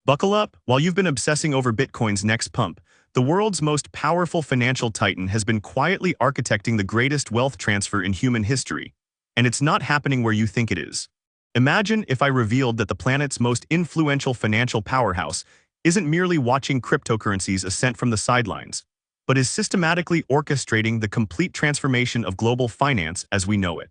Buckle up, while you've been obsessing over Bitcoin's next pump, the world's most powerful financial titan has been quietly architecting the greatest wealth transfer in human history. And it's not happening where you think it is. Imagine if I revealed that the planet's most influential financial powerhouse isn't merely watching cryptocurrencies ascent from the sidelines, but is systematically orchestrating the complete transformation of global finance as we know it.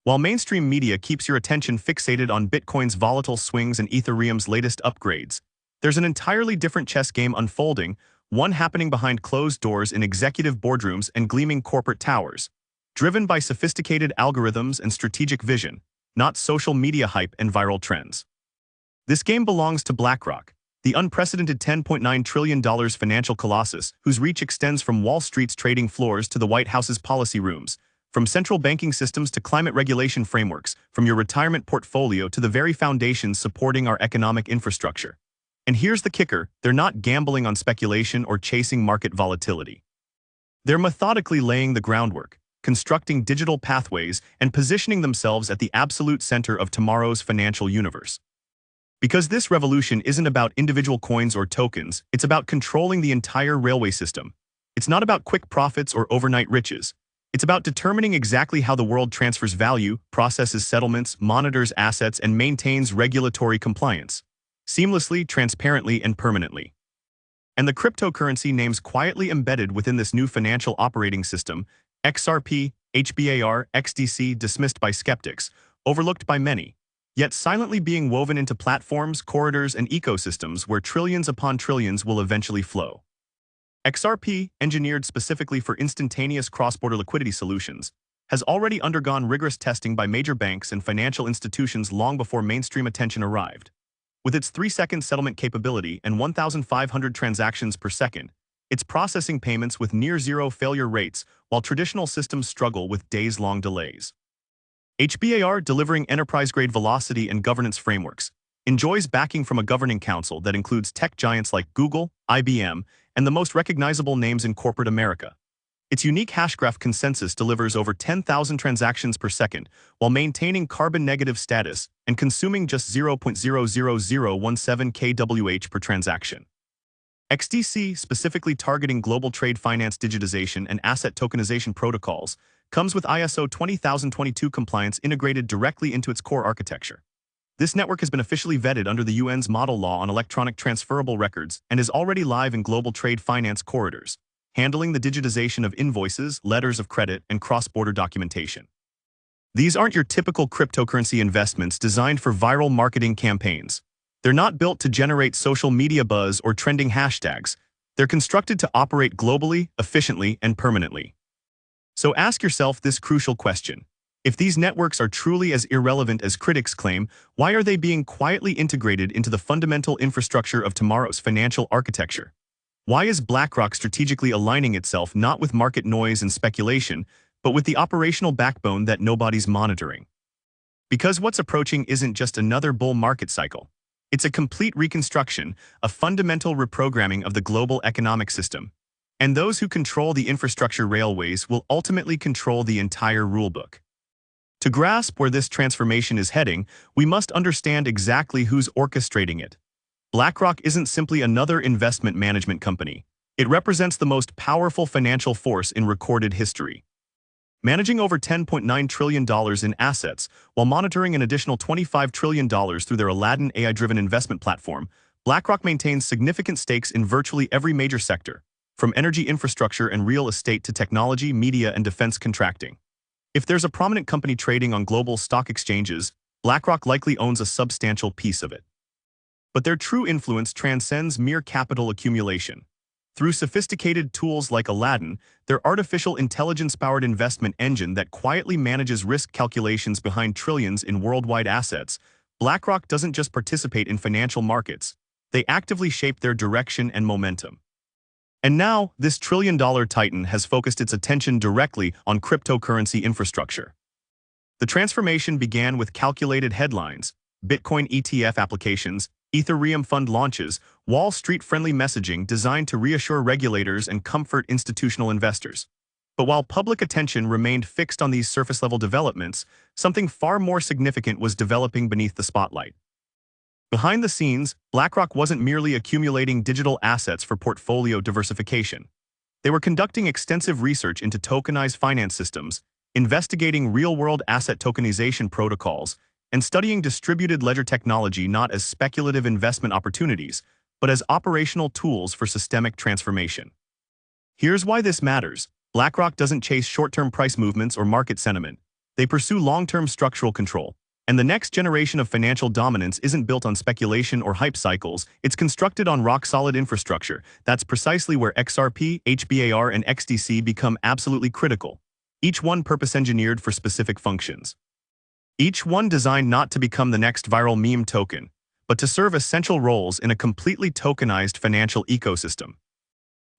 While mainstream media keeps your attention fixated on Bitcoin's volatile swings and Ethereum's latest upgrades, there's an entirely different chess game unfolding, one happening behind closed doors in executive boardrooms and gleaming corporate towers, driven by sophisticated algorithms and strategic vision, not social media hype and viral trends. This game belongs to BlackRock, the unprecedented $10.9 trillion financial colossus whose reach extends from Wall Street's trading floors to the White House's policy rooms, from central banking systems to climate regulation frameworks, from your retirement portfolio to the very foundations supporting our economic infrastructure. And here's the kicker, they're not gambling on speculation or chasing market volatility. They're methodically laying the groundwork, constructing digital pathways, and positioning themselves at the absolute center of tomorrow's financial universe. Because this revolution isn't about individual coins or tokens, it's about controlling the entire railway system. It's not about quick profits or overnight riches. It's about determining exactly how the world transfers value, processes settlements, monitors assets, and maintains regulatory compliance, seamlessly, transparently, and permanently. And the cryptocurrency names quietly embedded within this new financial operating system, XRP, HBAR, XDC, dismissed by skeptics, overlooked by many, yet silently being woven into platforms, corridors, and ecosystems where trillions upon trillions will eventually flow. XRP, engineered specifically for instantaneous cross-border liquidity solutions, has already undergone rigorous testing by major banks and financial institutions long before mainstream attention arrived. With its 3-second settlement capability and 1,500 transactions per second, it's processing payments with near-zero failure rates while traditional systems struggle with days-long delays. HBAR, delivering enterprise-grade velocity and governance frameworks, enjoys backing from a governing council that includes tech giants like Google, IBM, and the most recognizable names in corporate America. Its unique hashgraph consensus delivers over 10,000 transactions per second while maintaining carbon-negative status and consuming just 0.00017 kWh per transaction. XDC, specifically targeting global trade finance digitization and asset tokenization protocols, comes with ISO 20022 compliance integrated directly into its core architecture. This network has been officially vetted under the UN's Model Law on Electronic Transferable Records and is already live in global trade finance corridors, handling the digitization of invoices, letters of credit, and cross-border documentation. These aren't your typical cryptocurrency investments designed for viral marketing campaigns. They're not built to generate social media buzz or trending hashtags. They're constructed to operate globally, efficiently, and permanently. So ask yourself this crucial question. If these networks are truly as irrelevant as critics claim, why are they being quietly integrated into the fundamental infrastructure of tomorrow's financial architecture? Why is BlackRock strategically aligning itself not with market noise and speculation, but with the operational backbone that nobody's monitoring? Because what's approaching isn't just another bull market cycle. It's a complete reconstruction, a fundamental reprogramming of the global economic system. And those who control the infrastructure railways will ultimately control the entire rulebook. To grasp where this transformation is heading, we must understand exactly who's orchestrating it. BlackRock isn't simply another investment management company. It represents the most powerful financial force in recorded history. Managing over $10.9 trillion in assets while monitoring an additional $25 trillion through their Aladdin AI-driven investment platform, BlackRock maintains significant stakes in virtually every major sector, from energy infrastructure and real estate to technology, media, and defense contracting. If there's a prominent company trading on global stock exchanges, BlackRock likely owns a substantial piece of it. But their true influence transcends mere capital accumulation. Through sophisticated tools like Aladdin, their artificial intelligence-powered investment engine that quietly manages risk calculations behind trillions in worldwide assets, BlackRock doesn't just participate in financial markets, they actively shape their direction and momentum. And now, this trillion-dollar titan has focused its attention directly on cryptocurrency infrastructure. The transformation began with calculated headlines, Bitcoin ETF applications, Ethereum fund launches, Wall Street-friendly messaging designed to reassure regulators and comfort institutional investors. But while public attention remained fixed on these surface-level developments, something far more significant was developing beneath the spotlight. Behind the scenes, BlackRock wasn't merely accumulating digital assets for portfolio diversification. They were conducting extensive research into tokenized finance systems, investigating real-world asset tokenization protocols, and studying distributed ledger technology not as speculative investment opportunities, but as operational tools for systemic transformation. Here's why this matters. BlackRock doesn't chase short-term price movements or market sentiment. They pursue long-term structural control. And the next generation of financial dominance isn't built on speculation or hype cycles, it's constructed on rock-solid infrastructure. That's precisely where XRP, HBAR, and XDC become absolutely critical. Each one purpose-engineered for specific functions. Each one designed not to become the next viral meme token, but to serve essential roles in a completely tokenized financial ecosystem.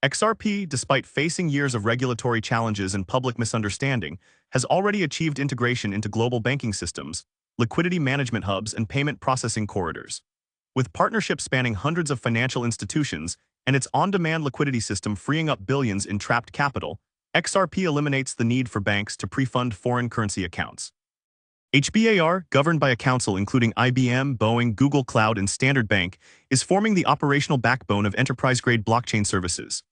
XRP, despite facing years of regulatory challenges and public misunderstanding, has already achieved integration into global banking systems, liquidity management hubs, and payment processing corridors. With partnerships spanning hundreds of financial institutions and its on-demand liquidity system freeing up billions in trapped capital, XRP eliminates the need for banks to pre-fund foreign currency accounts. HBAR, governed by a council including IBM, Boeing, Google Cloud, and Standard Bank, is forming the operational backbone of enterprise-grade blockchain services.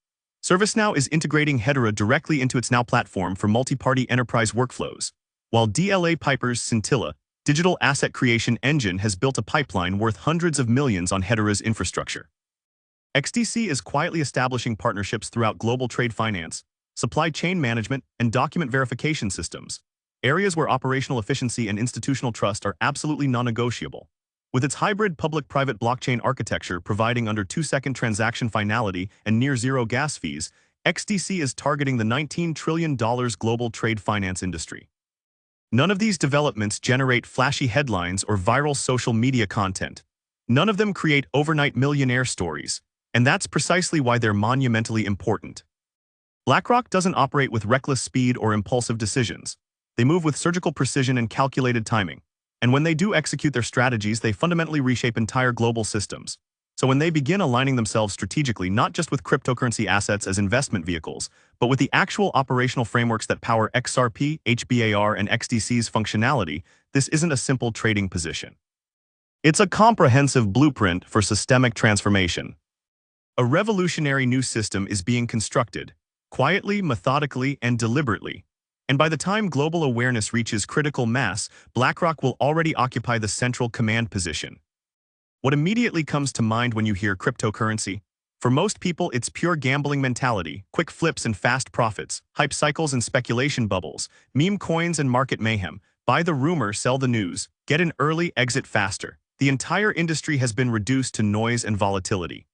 ServiceNow is integrating Hedera directly into its Now platform for multi-party enterprise workflows, while DLA Piper's Scintilla digital asset creation engine has built a pipeline worth hundreds of millions on Hedera's infrastructure. XDC is quietly establishing partnerships throughout global trade finance, supply chain management, and document verification systems, areas where operational efficiency and institutional trust are absolutely non-negotiable. With its hybrid public-private blockchain architecture providing under 2-second transaction finality and near-zero gas fees, XDC is targeting the $19 trillion global trade finance industry. None of these developments generate flashy headlines or viral social media content. None of them create overnight millionaire stories, and that's precisely why they're monumentally important. BlackRock doesn't operate with reckless speed or impulsive decisions. They move with surgical precision and calculated timing. And when they do execute their strategies, they fundamentally reshape entire global systems. So when they begin aligning themselves strategically, not just with cryptocurrency assets as investment vehicles, but with the actual operational frameworks that power XRP, HBAR, and XDC's functionality, this isn't a simple trading position. It's a comprehensive blueprint for systemic transformation. A revolutionary new system is being constructed, quietly, methodically, and deliberately. And by the time global awareness reaches critical mass, BlackRock will already occupy the central command position. What immediately comes to mind when you hear cryptocurrency? For most people, it's pure gambling mentality, quick flips and fast profits, hype cycles and speculation bubbles, meme coins and market mayhem. Buy the rumor, sell the news, get in early, exit faster. The entire industry has been reduced to noise and volatility.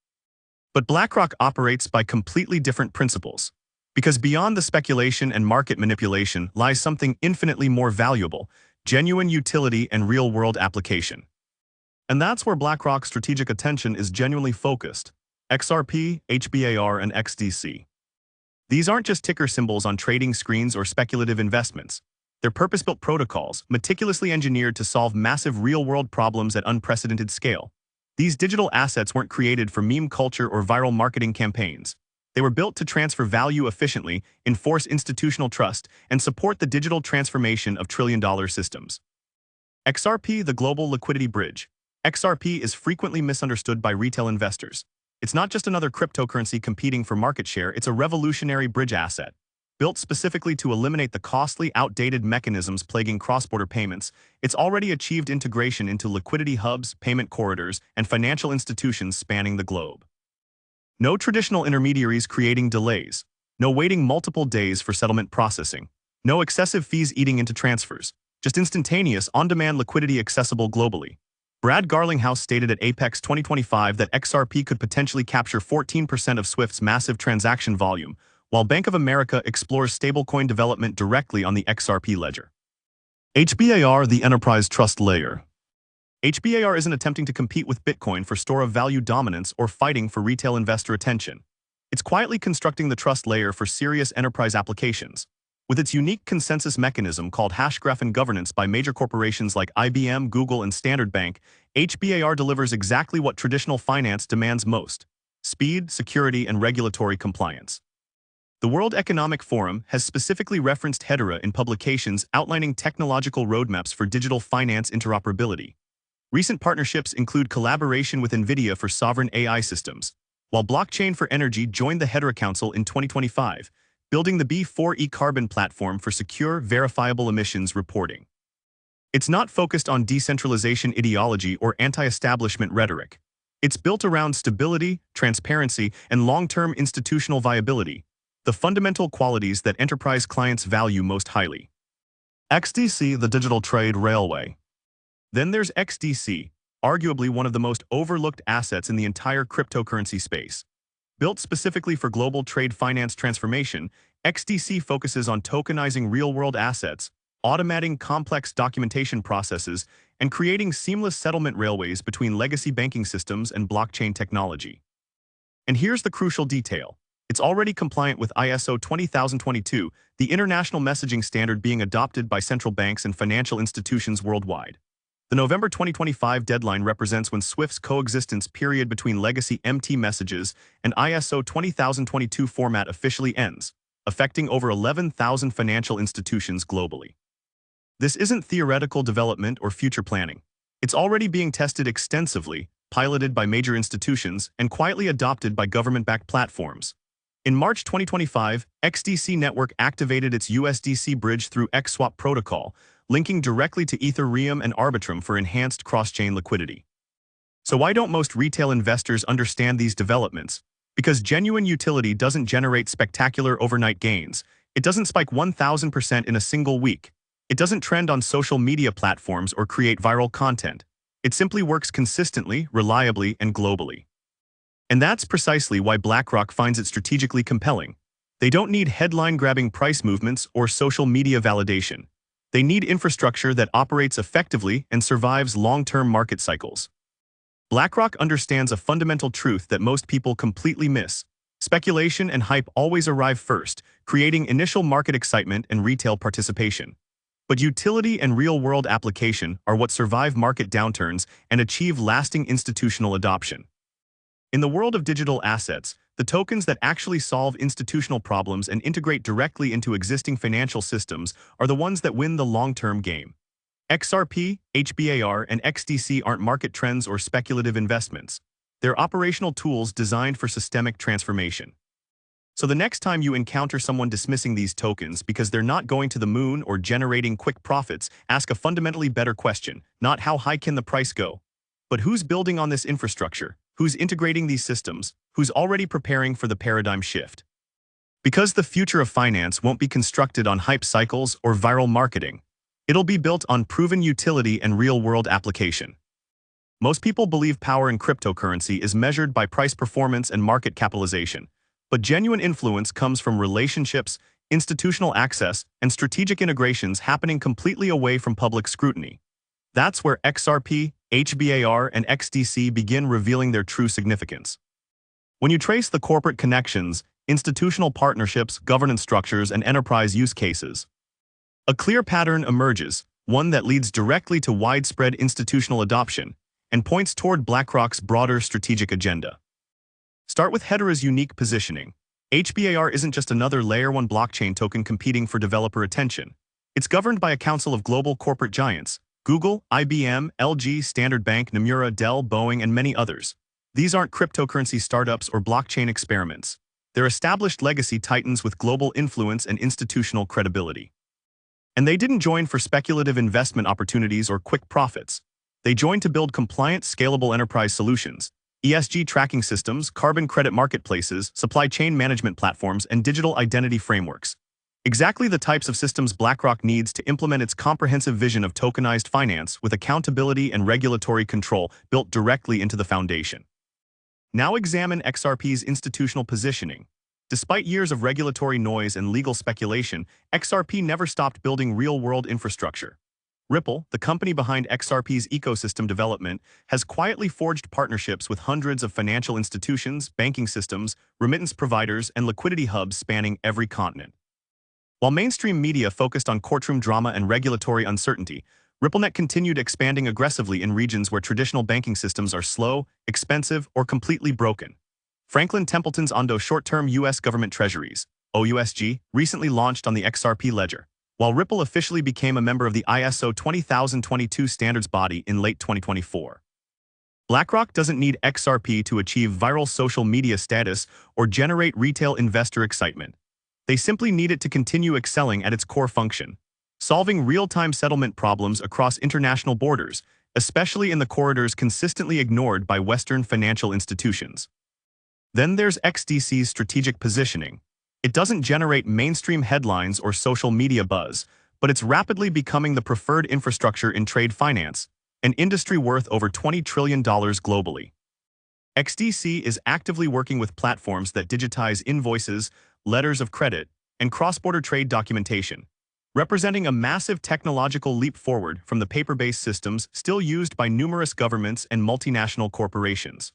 But BlackRock operates by completely different principles. Because beyond the speculation and market manipulation lies something infinitely more valuable, genuine utility and real-world application. And that's where BlackRock's strategic attention is genuinely focused: XRP, HBAR, and XDC. These aren't just ticker symbols on trading screens or speculative investments. They're purpose-built protocols, meticulously engineered to solve massive real-world problems at unprecedented scale. These digital assets weren't created for meme culture or viral marketing campaigns. They were built to transfer value efficiently, enforce institutional trust, and support the digital transformation of trillion-dollar systems. XRP, the global liquidity bridge. XRP is frequently misunderstood by retail investors. It's not just another cryptocurrency competing for market share, it's a revolutionary bridge asset. Built specifically to eliminate the costly, outdated mechanisms plaguing cross-border payments, it's already achieved integration into liquidity hubs, payment corridors, and financial institutions spanning the globe. No traditional intermediaries creating delays. No waiting multiple days for settlement processing. No excessive fees eating into transfers. Just instantaneous, on-demand liquidity accessible globally. Brad Garlinghouse stated at Apex 2025 that XRP could potentially capture 14% of SWIFT's massive transaction volume, while Bank of America explores stablecoin development directly on the XRP ledger. HBAR, the enterprise trust layer. HBAR isn't attempting to compete with Bitcoin for store of value dominance or fighting for retail investor attention. It's quietly constructing the trust layer for serious enterprise applications. With its unique consensus mechanism called hashgraph and governance by major corporations like IBM, Google, and Standard Bank, HBAR delivers exactly what traditional finance demands most: speed, security, and regulatory compliance. The World Economic Forum has specifically referenced Hedera in publications outlining technological roadmaps for digital finance interoperability. Recent partnerships include collaboration with NVIDIA for sovereign AI systems, while Blockchain for Energy joined the Hedera Council in 2025, building the B4E Carbon platform for secure, verifiable emissions reporting. It's not focused on decentralization ideology or anti-establishment rhetoric. It's built around stability, transparency, and long-term institutional viability, the fundamental qualities that enterprise clients value most highly. XDC, the Digital Trade Railway. Then there's XDC, arguably one of the most overlooked assets in the entire cryptocurrency space. Built specifically for global trade finance transformation, XDC focuses on tokenizing real-world assets, automating complex documentation processes, and creating seamless settlement railways between legacy banking systems and blockchain technology. And here's the crucial detail. It's already compliant with ISO 20022, the international messaging standard being adopted by central banks and financial institutions worldwide. The November 2025 deadline represents when SWIFT's coexistence period between legacy MT messages and ISO 20022 format officially ends, affecting over 11,000 financial institutions globally. This isn't theoretical development or future planning. It's already being tested extensively, piloted by major institutions, and quietly adopted by government-backed platforms. In March 2025, XDC Network activated its USDC bridge through XSwap protocol, linking directly to Ethereum and Arbitrum for enhanced cross-chain liquidity. So why don't most retail investors understand these developments? Because genuine utility doesn't generate spectacular overnight gains. It doesn't spike 1,000% in a single week. It doesn't trend on social media platforms or create viral content. It simply works consistently, reliably, and globally. And that's precisely why BlackRock finds it strategically compelling. They don't need headline-grabbing price movements or social media validation. They need infrastructure that operates effectively and survives long-term market cycles. BlackRock understands a fundamental truth that most people completely miss. Speculation and hype always arrive first, creating initial market excitement and retail participation. But utility and real-world application are what survive market downturns and achieve lasting institutional adoption. In the world of digital assets, the tokens that actually solve institutional problems and integrate directly into existing financial systems are the ones that win the long-term game. XRP, HBAR, and XDC aren't market trends or speculative investments. They're operational tools designed for systemic transformation. So the next time you encounter someone dismissing these tokens because they're not going to the moon or generating quick profits, ask a fundamentally better question, not how high can the price go, but who's building on this infrastructure? Who's integrating these systems? Who's already preparing for the paradigm shift? Because the future of finance won't be constructed on hype cycles or viral marketing. It'll be built on proven utility and real-world application. Most people believe power in cryptocurrency is measured by price performance and market capitalization, but genuine influence comes from relationships, institutional access, and strategic integrations happening completely away from public scrutiny. That's where XRP, HBAR, and XDC begin revealing their true significance. When you trace the corporate connections, institutional partnerships, governance structures, and enterprise use cases, a clear pattern emerges, one that leads directly to widespread institutional adoption and points toward BlackRock's broader strategic agenda. Start with Hedera's unique positioning. HBAR isn't just another Layer 1 blockchain token competing for developer attention. It's governed by a council of global corporate giants: Google, IBM, LG, Standard Bank, Nomura, Dell, Boeing, and many others. These aren't cryptocurrency startups or blockchain experiments. They're established legacy titans with global influence and institutional credibility. And they didn't join for speculative investment opportunities or quick profits. They joined to build compliant, scalable enterprise solutions, ESG tracking systems, carbon credit marketplaces, supply chain management platforms, and digital identity frameworks. Exactly the types of systems BlackRock needs to implement its comprehensive vision of tokenized finance with accountability and regulatory control built directly into the foundation. Now examine XRP's institutional positioning. Despite years of regulatory noise and legal speculation, XRP never stopped building real-world infrastructure. Ripple, the company behind XRP's ecosystem development, has quietly forged partnerships with hundreds of financial institutions, banking systems, remittance providers, and liquidity hubs spanning every continent. While mainstream media focused on courtroom drama and regulatory uncertainty, RippleNet continued expanding aggressively in regions where traditional banking systems are slow, expensive, or completely broken. Franklin Templeton's Ondo short-term U.S. government treasuries, OUSG, recently launched on the XRP ledger. while Ripple officially became a member of the ISO 20022 standards body in late 2024. BlackRock doesn't need XRP to achieve viral social media status or generate retail investor excitement. They simply need it to continue excelling at its core function, solving real-time settlement problems across international borders, especially in the corridors consistently ignored by Western financial institutions. Then there's XDC's strategic positioning. It doesn't generate mainstream headlines or social media buzz, but it's rapidly becoming the preferred infrastructure in trade finance, an industry worth over $20 trillion globally. XDC is actively working with platforms that digitize invoices, letters of credit, and cross-border trade documentation, representing a massive technological leap forward from the paper-based systems still used by numerous governments and multinational corporations.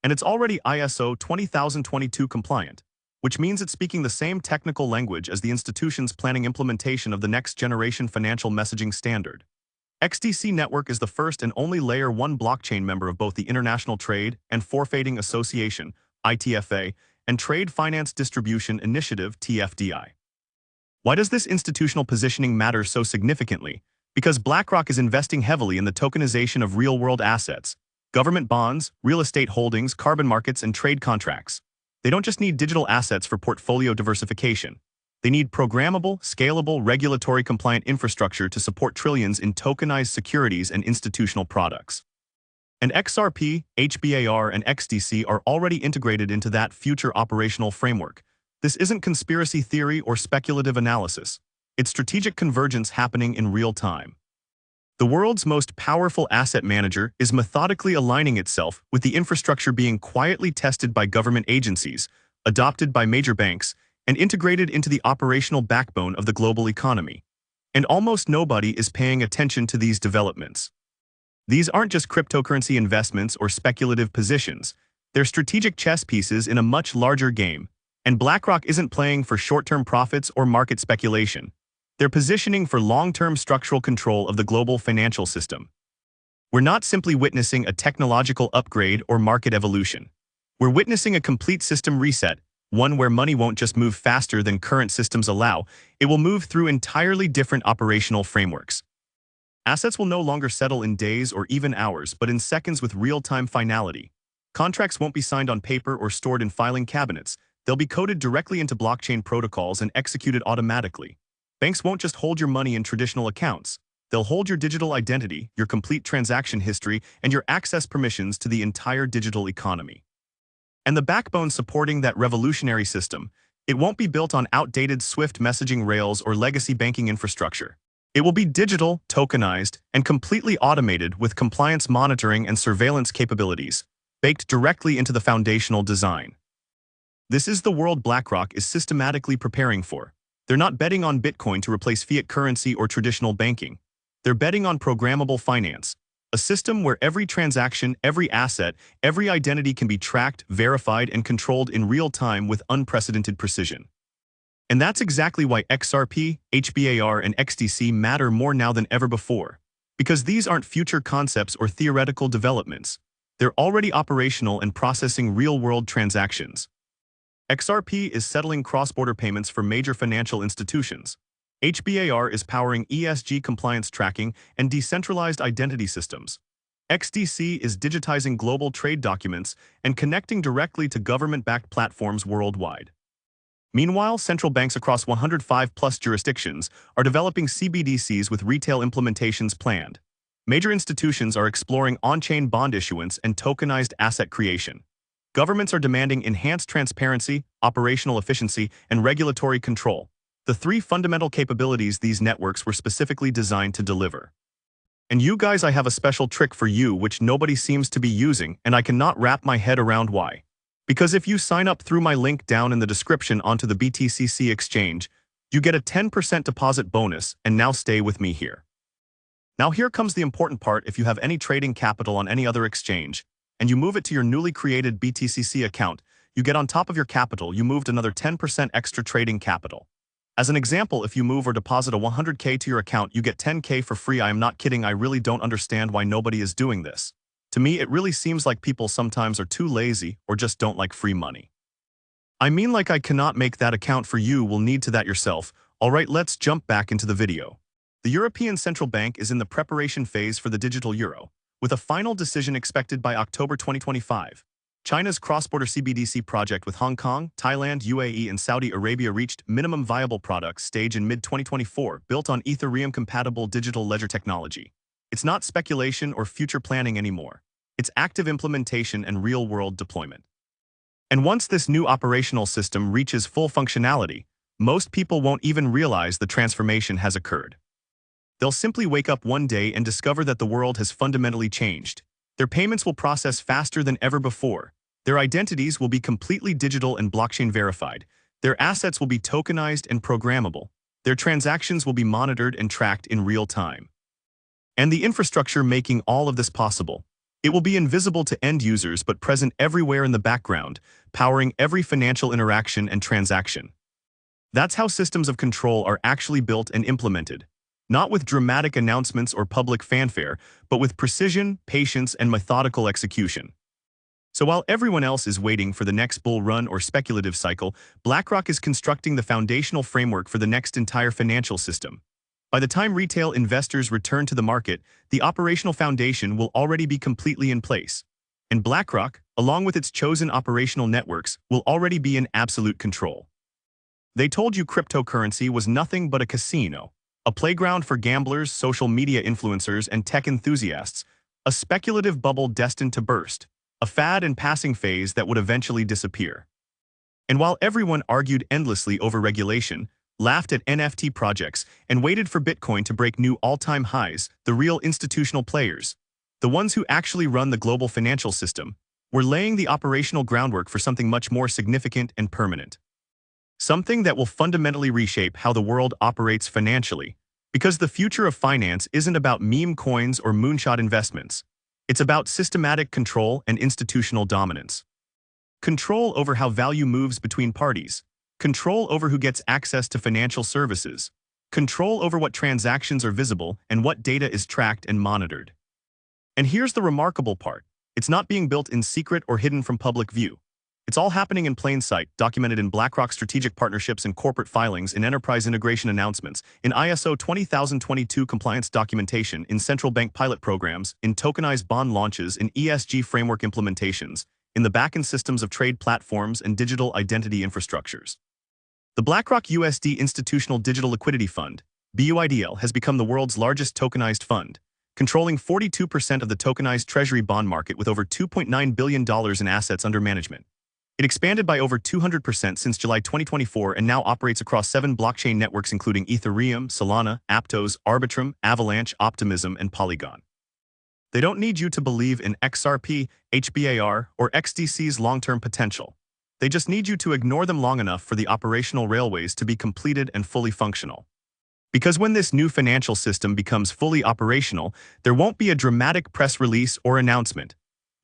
And it's already ISO 20022 compliant, which means it's speaking the same technical language as the institutions planning implementation of the next-generation financial messaging standard. XDC Network is the first and only Layer 1 blockchain member of both the International Trade and Forfeiting Association, ITFA, and Trade Finance Distribution Initiative, TFDI. Why does this institutional positioning matter so significantly? Because BlackRock is investing heavily in the tokenization of real-world assets, government bonds, real estate holdings, carbon markets, and trade contracts. They don't just need digital assets for portfolio diversification. They need programmable, scalable, regulatory-compliant infrastructure to support trillions in tokenized securities and institutional products. And XRP, HBAR, and XDC are already integrated into that future operational framework. This isn't conspiracy theory or speculative analysis. It's strategic convergence happening in real time. The world's most powerful asset manager is methodically aligning itself with the infrastructure being quietly tested by government agencies, adopted by major banks, and integrated into the operational backbone of the global economy. And almost nobody is paying attention to these developments. These aren't just cryptocurrency investments or speculative positions. They're strategic chess pieces in a much larger game. And BlackRock isn't playing for short-term profits or market speculation. They're positioning for long-term structural control of the global financial system. We're not simply witnessing a technological upgrade or market evolution. We're witnessing a complete system reset, one where money won't just move faster than current systems allow, it will move through entirely different operational frameworks. Assets will no longer settle in days or even hours, but in seconds with real-time finality. Contracts won't be signed on paper or stored in filing cabinets. They'll be coded directly into blockchain protocols and executed automatically. Banks won't just hold your money in traditional accounts. They'll hold your digital identity, your complete transaction history, and your access permissions to the entire digital economy. And the backbone supporting that revolutionary system, it won't be built on outdated Swift messaging rails or legacy banking infrastructure. It will be digital, tokenized, and completely automated with compliance monitoring and surveillance capabilities, baked directly into the foundational design. This is the world BlackRock is systematically preparing for. They're not betting on Bitcoin to replace fiat currency or traditional banking. They're betting on programmable finance, a system where every transaction, every asset, every identity can be tracked, verified, and controlled in real time with unprecedented precision. And that's exactly why XRP, HBAR, and XDC matter more now than ever before. Because these aren't future concepts or theoretical developments. They're already operational and processing real-world transactions. XRP is settling cross-border payments for major financial institutions. HBAR is powering ESG compliance tracking and decentralized identity systems. XDC is digitizing global trade documents and connecting directly to government-backed platforms worldwide. Meanwhile, central banks across 105+ jurisdictions are developing CBDCs with retail implementations planned. Major institutions are exploring on-chain bond issuance and tokenized asset creation. Governments are demanding enhanced transparency, operational efficiency, and regulatory control, the three fundamental capabilities these networks were specifically designed to deliver. And you guys, I have a special trick for you which nobody seems to be using, and I cannot wrap my head around why. Because if you sign up through my link down in the description onto the BTCC exchange, you get a 10% deposit bonus, and now stay with me here. Now here comes the important part. If you have any trading capital on any other exchange, and you move it to your newly created BTCC account, you get on top of your capital, you moved another 10% extra trading capital. As an example, if you move or deposit a 100K to your account, you get 10K for free. I am not kidding. I really don't understand why nobody is doing this. To me, it really seems like people sometimes are too lazy or just don't like free money. I mean, like, I cannot make that account for you. Will need to that yourself, Alright, let's jump back into the video. The European Central Bank is in the preparation phase for the digital euro, with a final decision expected by October 2025. China's cross-border CBDC project with Hong Kong, Thailand, UAE, and Saudi Arabia reached minimum viable products stage in mid-2024, built on Ethereum-compatible digital ledger technology. It's not speculation or future planning anymore. It's active implementation and real-world deployment. And once this new operational system reaches full functionality, most people won't even realize the transformation has occurred. They'll simply wake up one day and discover that the world has fundamentally changed. Their payments will process faster than ever before. Their identities will be completely digital and blockchain verified. Their assets will be tokenized and programmable. Their transactions will be monitored and tracked in real time. And the infrastructure making all of this possible. It will be invisible to end users but present everywhere in the background, powering every financial interaction and transaction. That's how systems of control are actually built and implemented. Not with dramatic announcements or public fanfare, but with precision, patience, and methodical execution. So while everyone else is waiting for the next bull run or speculative cycle, BlackRock is constructing the foundational framework for the next entire financial system. By the time retail investors return to the market, the operational foundation will already be completely in place. And BlackRock, along with its chosen operational networks, will already be in absolute control. They told you cryptocurrency was nothing but a casino. A playground for gamblers, social media influencers, and tech enthusiasts, a speculative bubble destined to burst, a fad and passing phase that would eventually disappear. And while everyone argued endlessly over regulation, laughed at NFT projects, and waited for Bitcoin to break new all-time highs, the real institutional players, the ones who actually run the global financial system, were laying the operational groundwork for something much more significant and permanent. Something that will fundamentally reshape how the world operates financially, because the future of finance isn't about meme coins or moonshot investments. It's about systematic control and institutional dominance. Control over how value moves between parties, control over who gets access to financial services, control over what transactions are visible and what data is tracked and monitored. And here's the remarkable part. It's not being built in secret or hidden from public view. It's all happening in plain sight, documented in BlackRock strategic partnerships and corporate filings, in enterprise integration announcements, in ISO 20022 compliance documentation, in central bank pilot programs, in tokenized bond launches, in ESG framework implementations, in the backend systems of trade platforms and digital identity infrastructures. The BlackRock USD Institutional Digital Liquidity Fund, BUIDL, has become the world's largest tokenized fund, controlling 42% of the tokenized treasury bond market with over $2.9 billion in assets under management. It expanded by over 200% since July 2024 and now operates across 7 blockchain networks including Ethereum, Solana, Aptos, Arbitrum, Avalanche, Optimism, and Polygon. They don't need you to believe in XRP, HBAR, or XDC's long-term potential. They just need you to ignore them long enough for the operational railways to be completed and fully functional. Because when this new financial system becomes fully operational, there won't be a dramatic press release or announcement.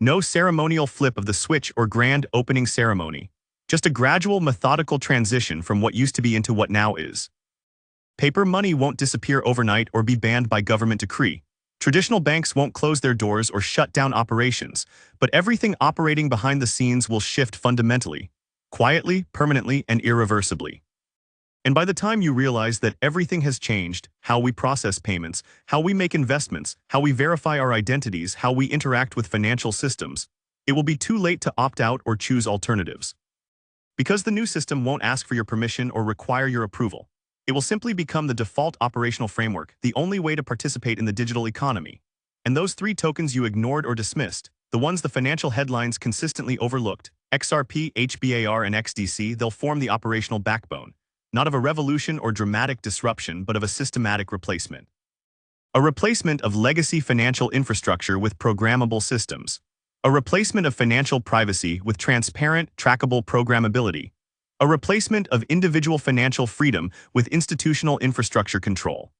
No ceremonial flip of the switch or grand opening ceremony. Just a gradual, methodical transition from what used to be into what now is. Paper money won't disappear overnight or be banned by government decree. Traditional banks won't close their doors or shut down operations, but everything operating behind the scenes will shift fundamentally, quietly, permanently, and irreversibly. And by the time you realize that everything has changed, how we process payments, how we make investments, how we verify our identities, how we interact with financial systems, it will be too late to opt out or choose alternatives. Because the new system won't ask for your permission or require your approval. It will simply become the default operational framework, the only way to participate in the digital economy. And those 3 tokens you ignored or dismissed, the ones the financial headlines consistently overlooked, XRP, HBAR, and XDC, they'll form the operational backbone. Not of a revolution or dramatic disruption, but of a systematic replacement. A replacement of legacy financial infrastructure with programmable systems. A replacement of financial privacy with transparent, trackable programmability. A replacement of individual financial freedom with institutional infrastructure control.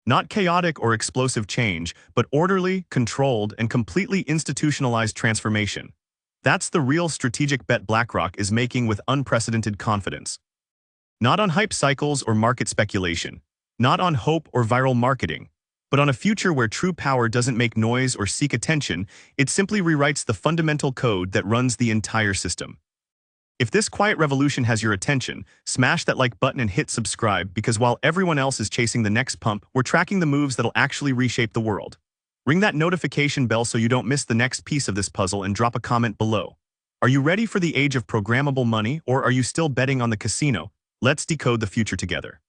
Not chaotic or explosive change, but orderly, controlled, and completely institutionalized transformation. That's the real strategic bet BlackRock is making with unprecedented confidence. Not on hype cycles or market speculation, not on hope or viral marketing, but on a future where true power doesn't make noise or seek attention, it simply rewrites the fundamental code that runs the entire system. If this quiet revolution has your attention, smash that like button and hit subscribe because while everyone else is chasing the next pump, we're tracking the moves that'll actually reshape the world. Ring that notification bell so you don't miss the next piece of this puzzle and drop a comment below. Are you ready for the age of programmable money or are you still betting on the casino? Let's decode the future together.